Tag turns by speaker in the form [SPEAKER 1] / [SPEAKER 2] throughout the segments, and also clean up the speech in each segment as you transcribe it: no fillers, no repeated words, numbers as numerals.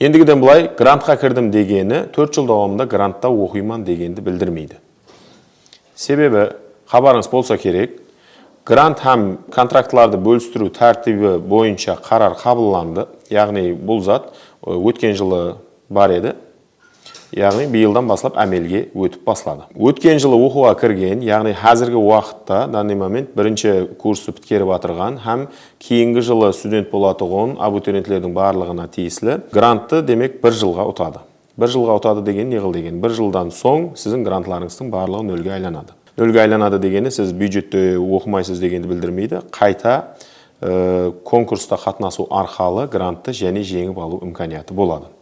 [SPEAKER 1] Ендігіден бұлай грантқа кірдім дегені 4 жыл давамында грантта оқиман дегенді білдірмейді. Себебі хабарыңыз болса керек, грант һәм контрактларды бөлістіру тәртібі бойынша қарар қабылданды. Яғни бұл зат өткен жылы бар еді. Яғни биылдан басылап әмелге өтіп басылады. Өткен жылы оқуға кірген, яғни қазіргі уақытта данный момент бірінші курсты біткеріп атырған һәм кейінгі жылы студент болатығын абитуриенттердің барлығына тиесілі грантты демек 1 жылға ұтады. 1 жылға ұтады деген не қыл деген? 1 жылдан соң сіздің грантларыңыздың барлығы нөлге айланады. Нөлге айланады дегені сіз бюджетте оқымайсыз дегенді білдірмейді. Қайта конкурста қатынасу арқалы грантты және жеңіп алу имканияты болады.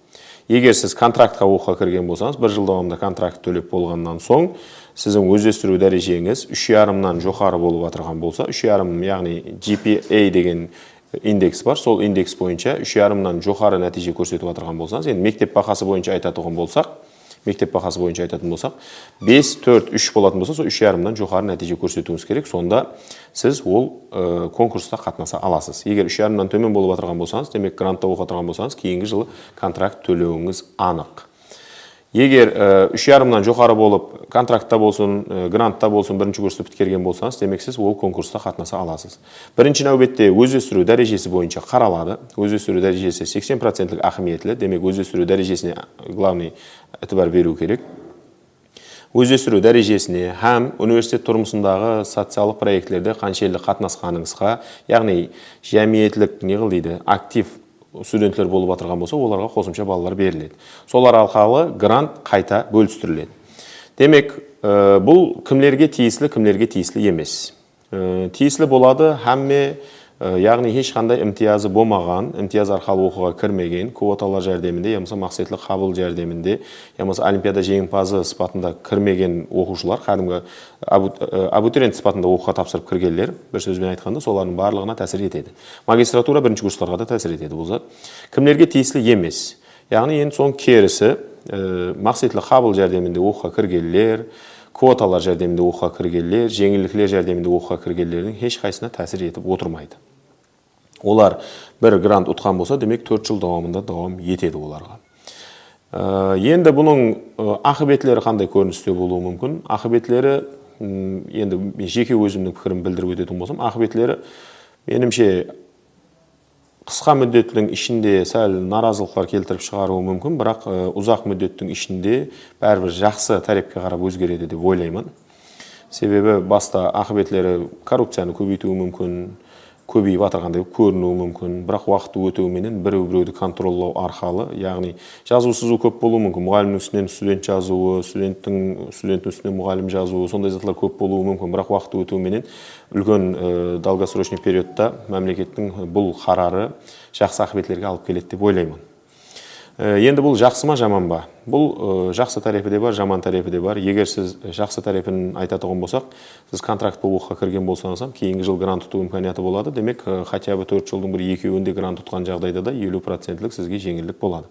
[SPEAKER 1] Егер сіз контрактқа оқуға кірген болсаңыз, 1 жыл давамында контракт төлеп болғаннан соң, сіздің өзестіру дәрежеңіз 3,5-нан жоғары болып атырған болса, 3,5 яғни GPA деген индекс бар, сол индекс бойынша 3,5-нан жоғары нәтиже көрсетіп атырған болсаңыз, енді мектеп бақасы бойынша айтатын болсақ, 5, 4, 3 болатын болса, сол 3,5-нан жоғары нәтиже көрсетуіңіз керек, сонда сіз ол конкурста қатынаса аласыз. Егер 3,5-нан төмен болып атырған болсаңыз, демек грантта оқып атырған болсаңыз, кейінгі жылы контракт төлеуіңіз анық. Егер 3,5-нан жоғары болып, контрактта болсын, грантта болсын, бірінші курсты біткерген болсаңыз, демек сіз ол конкурста қатынаса аласыз. Бірінші нәубетте өзестіру дәрежесі бойынша қаралады. Өзестіру дәрежесі 80%-лік ақыметлі, демек өзестіру дәрежесіне главный әтібар беру керек. Өзестіру дәрежесіне һәм университет тұрмысындағы социалық проектлерде қаншелі қатынасқаныңызға, яғни жәмиетлік не қыл дейді, актив студенттер болып атырған болса, оларға қосымша балалар беріледі. Солар арқылы грант қайта бөлістіріледі. Демек, бұл кімлерге тиесілі, кімлерге тиесілі емес. Тиесілі болады һәмме, яғни ешқандай имтиязы болмаған, имтияз арқылы оқуға кірмеген, квоталар жәрдемінде, ямаса мақсатлы қабыл жәрдемінде, ямаса олимпиада жеңімпазы сипатында кірмеген оқушылар, кәдімгі абитуриент сипатында оқуға тапсырып кіргендер, бір сөзбен айтқанда, солардың барлығына тәсір етеді. Магистратура бірінші курстарға да тәсір етеді бұл зат. Кімлерге тиесілі емес. Яғни енді соң керісі, мақсатлы қабыл жәрдемінде оқуға кіргендер, квоталар жәрдемінде оқуға кіргендер, жеңілдіктер жәрдемінде оқуға кіргендердің ешқайсысына тәсір етіп отырмайды. Олар бір грант ұтқан болса, демек 4 жыл давамында давам етеді оларға. Енді бұның ақыбетлері қандай көріністе болуы мүмкін? Ақыбетлері, енді жеке өзімнің пікірім білдіріп өтетін болсам, ақыбетлері менімше қысқа мүддеттің ішінде сәл наразылықтар келтіріп шығаруы мүмкін, бірақ ұзақ мүддеттің ішінде бәрібір жақсы тарапқа қарап өзгереді деп ойлаймын. Себебі баста ақыбетлері коррупцияны көбейтуі мүмкін, көбейіп атырғандай көрінуі мүмкін, бірақ уақыт өтуіменен біреуді контроллау арқалы, яғни жазу сызу көп болуы мүмкін, мұғалімнің үстінен студент жазуы, студенттің үстінен мұғалім жазуы, сондай затлар көп болуы мүмкін, бірақ уақыт өтуіменен үлкен долгосрочный периодта мемлекеттің бұл қарары жақсы ақыбетлерге алып келеді деп ойлаймын. Енді бұл жақсы ма, жаман ба? Бұл жақсы тарапы де бар, жаман тарапы де бар. Егер сіз жақсы тарапын айтатығын болсақ, сіз контракт оқуға кірген болсаңыз, кейінгі жыл грант ұту имканияты болады. Демек, хотя бы 4 жылдың бір екеуінде грант ұтқан жағдайда да 50%-лік сізге жеңілдік болады.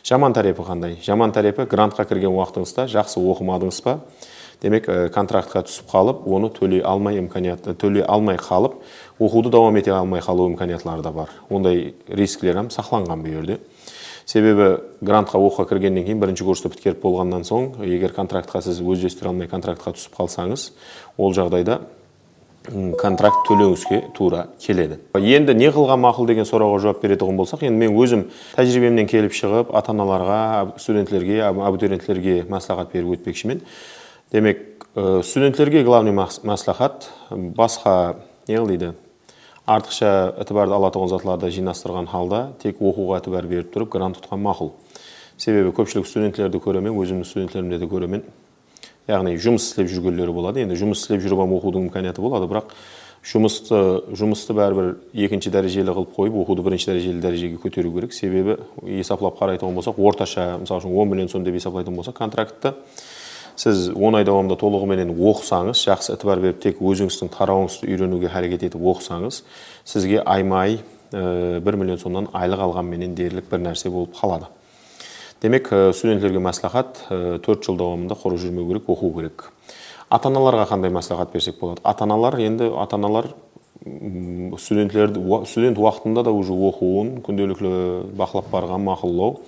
[SPEAKER 1] Жаман тарапы қандай? Жаман тарапы грантқа кірген уақытыңызда жақсы оқымадыңыз ба? Демек, контрактқа түсіп қалып, оны төлей алмай қалып, оқуды давам ете алмай қалу имканиятлары да бар. Ондай рисклер сақланған бұл жерде. Себебі грантқа оқуға кіргеннен кейін бірінші курсты біткеріп болғаннан соң, егер контрактқа сіз өздестіре алмай контрактқа түсіп қалсаңыз, ол жағдайда контракт төлеуіңізге тура келеді. Енді не қылған мақұл деген сұрауға жауап беретұғын болсақ, енді мен өзім тәжірибемнен келіп шығып, ата-аналарға, студенттерге, абитуриенттерге мәслихат беріп өтпекшімін. Демек, студенттерге главный мәслихат басқа не қылды? Артықша әтібарды алатығын затларды жинастырған халда тек оқуға әтібар беріп тұрып, грант тұтқан мақұл. Себебі көпшілік студенттерді көремен, өзімнің студенттерімді де көремен, яғни жұмыс істеп жүргендері болады. Енді жұмыс істеп жүріп оқудың имканияты болады, бірақ жұмысты бәрібір екінші дәрежелі қылып қойып, оқуды бірінші дәрежелі дәрежеге көтеру керек. Себебі есаплап қарайтын болсақ, орташа, мысалы үшін 10 миллион сом деп есаплайтын болсақ, контрактты сіз 10 ай давамында толығыменен оқысаңыз, жақсы әтібар беріп, тек өзіңіздің тарауыңызды үйренуге әрекет етіп оқысаңыз, сізге аймай 1 миллион сомнан айлық алғанменен дерлік бір нәрсе болып қалады. Демек, студенттерге мәслихат 4 жыл давамында құры жүрмеу керек, оқу керек. Ата-аналарға қандай мәслихат берсек болады? Ата-аналар студент уақытында да уже оқуын күнделікті бақылап барған мақұллау.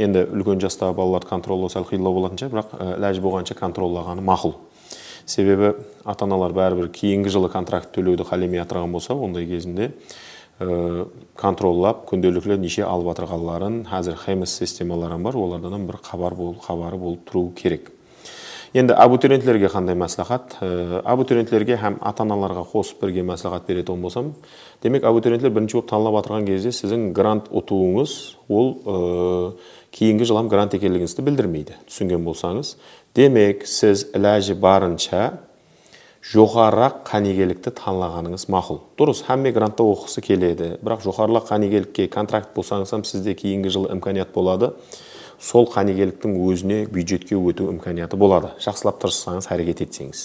[SPEAKER 1] Енді үлкен жастағы балаларды контроллау сәл қиындау болатын шығар, бірақ ләжі болғанша контроллағаны мақұл. Себебі ата-аналар бәрібір кейінгі жылы контракт төлеуді қалемей атырған болса, ондай кезінде контроллап, күнделікті неше алып атырғаларын, қазір хемес системалары бар, олардан бір хабары болып тұру керек. Енді абитуриенттерге қандай мәслихат? Абитуриенттерге һәм ата-аналарға қосып бірге мәслихат беретін болсам, демек абитуриенттер бірінші болып танылып атырған кезде сіздің грант ұтуыңыз ол кейінгі жылам грант екенлігіңізді білдірмейді, түсінген болсаңыз. Демек, сіз ләжі барынша жоғарырақ қанегелікті танылғаныңыз мақұл. Дұрыс, һәмме грантта оқысы келеді, бірақ жоғарырақ қанегелікке контракт болсаңыз, сізде кейінгі жылы имканият болады. Сол қанегеліктің өзіне бюджетке өту имканияты болады. Жақсылап тырыссаңыз, әрекет етсеңіз.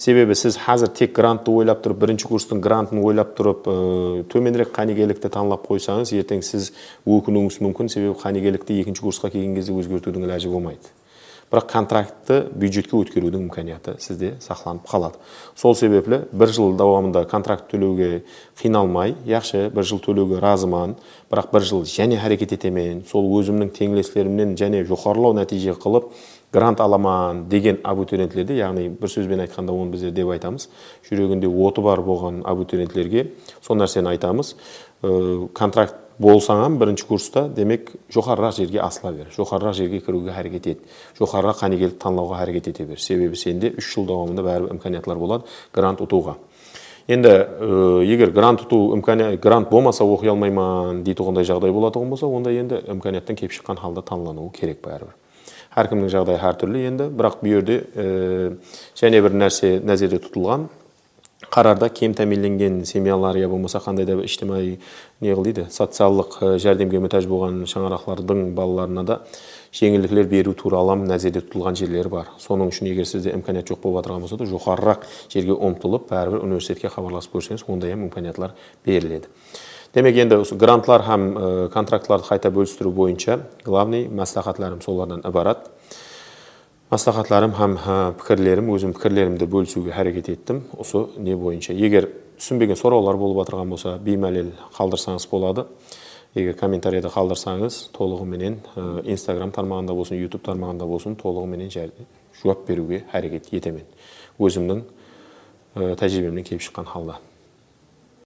[SPEAKER 1] Себебі сіз қазір тек грантты ойлап тұрып, бірінші курстың грантын ойлап тұрып, төменірек қанегелікті танылап қойсаңыз, ертең сіз өкінуіңіз мүмкін, себебі қанегелікті екінші курсқа келген кезде өзгертудің ләжі болмайды. Бірақ контрактты бюджетке өткерудің имканияты сізде сақланып қалады. Сол себеплі бір жыл давамында контракт төлеуге қиналмай, яқшы бір жыл төлеуге разыман, бірақ бір жыл және әрекет етемен, сол өзімнің теңлеслерімнен және жоғарылау нәтиже қылып, грант аламан деген абитуриентлерде, яғни бір сөзбен айтқанда оны біздер деп айтамыз, жүрегінде оты бар болған абитуриенттерге сол нәрсені айтамыз. Контракт болсаңам бірінші курста, демек жоғарырақ жерге асыла бер, жоғарырақ жерге кіруге әрекет ет, жоғарырақ қанегелік танылауға әрекет ете бер. Себебі сенде 3 жыл давамында бәрібір имканиятлар болады грант ұтуға. Енді егер грант болмаса оқи алмаймын дейтұғындай жағдай болатұғын болса, онда енді имканияттан кеп шыққан халда танылануы керек бәрібір. Әркімнің жағдайы әртүрлі енді, бірақ бұл жерде және бір нәрсе назарда тұтылған, қарарда кем тәмінленген семьялар, я болмаса қандай да бір іжтимаи социалдық жәрдемге мұқтаж болған шаңырақтардың балаларына да жеңілдіктер беру туралы назарда тұтылған жерлері бар. Соның үшін егер сізде имканият жоқ болып отырған болса да, жоғарырақ жерге ұмтылып, бәрібір университетке хабарласып көрсеңіз, онда имканиятлар беріледі. Демек, енді грантлар һәм контрактларды қайта бөлістіру бойынша главный мәслихатларым солардан ібарат. Мәслихатларым һәм пікірлерім, өзім пікірлерімді бөлісуге әрекет еттім. Осы не бойынша. Егер түсінбеген сұраулар болып отырған болса, беймәлел қалдырсаңыз болады. Егер комментарияда қалдырсаңыз, толығыменен Instagram тармағында болсын, YouTube тармағында болсын, толығыменен жауап беруге әрекет етемін. Өзімнің тәжірибемнен келіп шыққан халда.